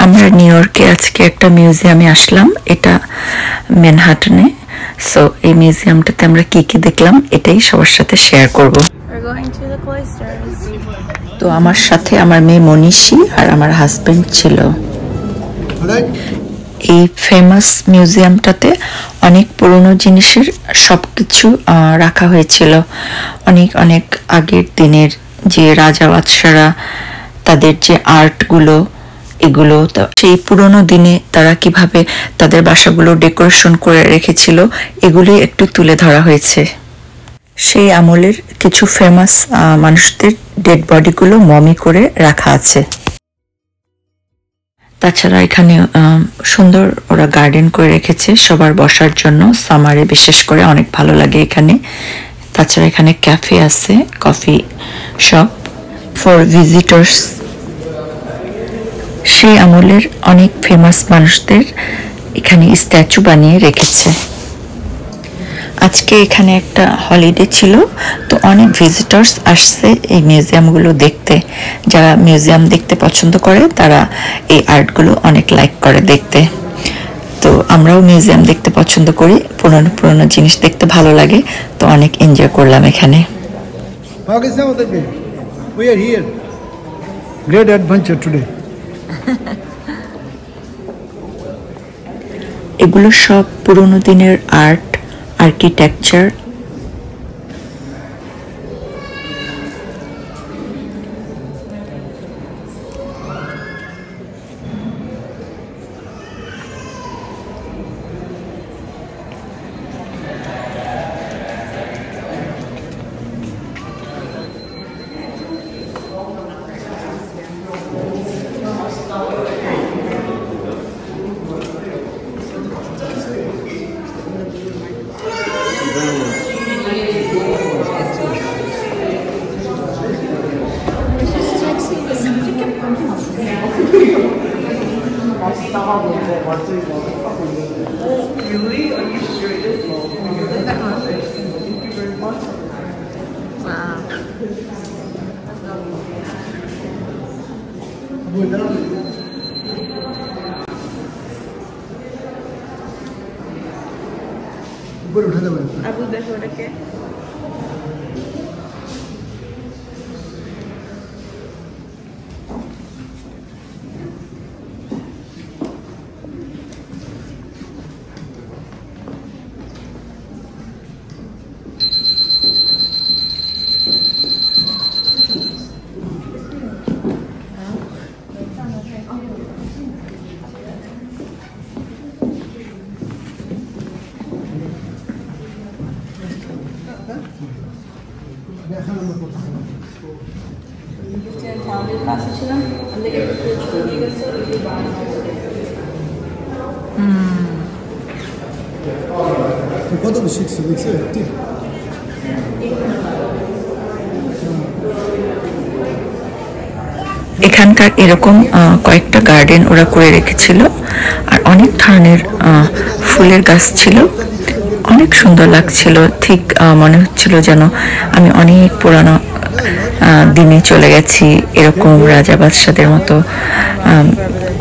আমরা নিউ ইয়র্কে আজকে একটা মিউজিয়ামে আসলাম, এটা ম্যানহাটনে। সো এই মিউজিয়ামটাতে আমরা কি কি দেখলাম এটাই সবার সাথে শেয়ার করব। তো আমার সাথে আমার মেয়ে মনীষী আর আমার হাজবেন্ড ছিল। এই ফেমাস মিউজিয়ামটাতে অনেক পুরনো জিনিসের সবকিছু রাখা হয়েছিল। অনেক অনেক আগের দিনের যে রাজা বাদশারা তাদের যে আর্টগুলো, এগুলো সেই পুরনো দিনে তারা কিভাবে তাদের বাসাগুলো ডেকোরেশন করে রেখেছিল এগুলি একটু তুলে ধরা হয়েছে। সেই আমলের কিছু ফেমাস মানুষদের ডেড বডিগুলো মমি করে রাখা আছে। তাছাড়া এখানে সুন্দর ওরা গার্ডেন করে রেখেছে সবার বসার জন্য, সামারে বিশেষ করে অনেক ভালো লাগে এখানে। তাছাড়া এখানে ক্যাফে আছে, কফি শপ ফর ভিজিটর্স। সেই আমলের অনেক ফেমাস মানুষদের এখানে স্ট্যাচু বানিয়ে রেখেছে। আজকে এখানে একটা হলিডে ছিল, তো অনেক ভিজিটর্স আসছে এই মিউজিয়ামগুলো দেখতে। যারা মিউজিয়াম দেখতে পছন্দ করে তারা এই আর্টগুলো অনেক লাইক করে দেখতে। তো আমরাও মিউজিয়াম দেখতে পছন্দ করি, পুরনো পুরনো জিনিস দেখতে ভালো লাগে, তো অনেক এনজয় করলাম এখানে। Great adventure today. এগুলো সব পুরনো দিনের art, architecture. Really? Are you sure it is? Wow. Abu দেখো ওটাকে। কত শিখছে দেখছে এখানকার এরকম কয়েকটা গার্ডেন ওরা করে রেখেছিল, আর অনেক ধরনের ফুলের গাছ ছিল, অনেক সুন্দর লাগছিল। ঠিক মনে হচ্ছিল যেন আমি অনেক পুরানো দিনে চলে গেছি, এরকম রাজা বাদশাদের মতো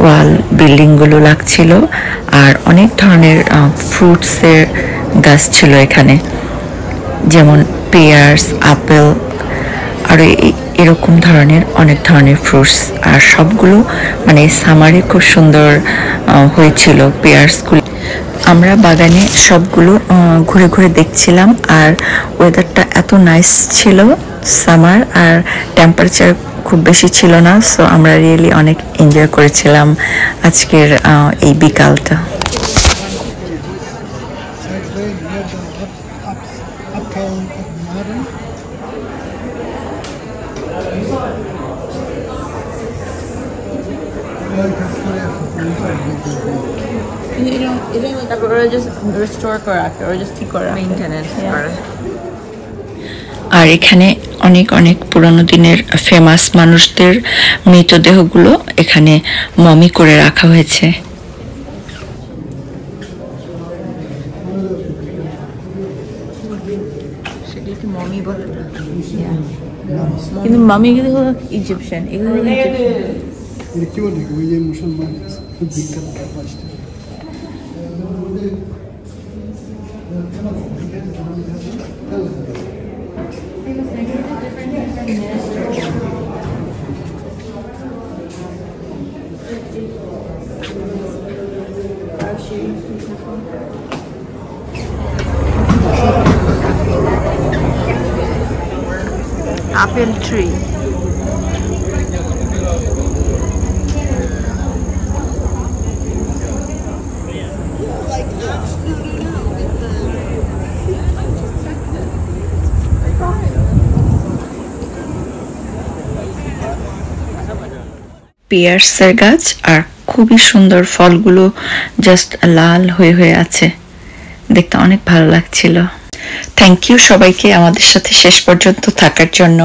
ওয়াল বিল্ডিংগুলো লাগছিল। আর অনেক ধরনের ফ্রুটসের গাছ ছিল এখানে, যেমন পেয়ার্স, আপেল, আর এরকম ধরনের অনেক ধরনের ফ্রুটস। আর সবগুলো মানে সামারে খুব সুন্দর হয়েছিল পেয়ার্সগুলো। আমরা বাগানে সবগুলো ঘুরে ঘুরে দেখছিলাম, আর ওয়েদারটা এত নাইস ছিল সামার, আর টেম্পারেচার খুব বেশি ছিল না। সো আমরা রিয়েলি অনেক এনজয় করেছিলাম আজকের এই বিকালটা। তারপর ওরা জাস্ট রিস্টোর করে রাখে, ওরা জাস্ট ঠিক করে রাখে, মেইনটেনেন্স করে। আর এখানে অনেক অনেক পুরনো দিনের ফেমাস মানুষদের মৃতদেহগুলো এখানে মমি করে রাখা হয়েছে। সেটা কি মমি বলে? কিন্তু মামি এগুলো হলো ইজিপশিয়ান, এগুলো হলো ইজিপশিয়ান। এটা কি বলে ওই যে মুসলমান খুব বিখ্যাত পাঁচটা Apple tree. পিয়ার্সের গাছ আর খুবই সুন্দর ফলগুলো জাস্ট লাল হয়ে হয়ে আছে দেখতে অনেক ভালো লাগছিল থ্যাংক ইউ সবাইকে আমাদের সাথে শেষ পর্যন্ত থাকার জন্য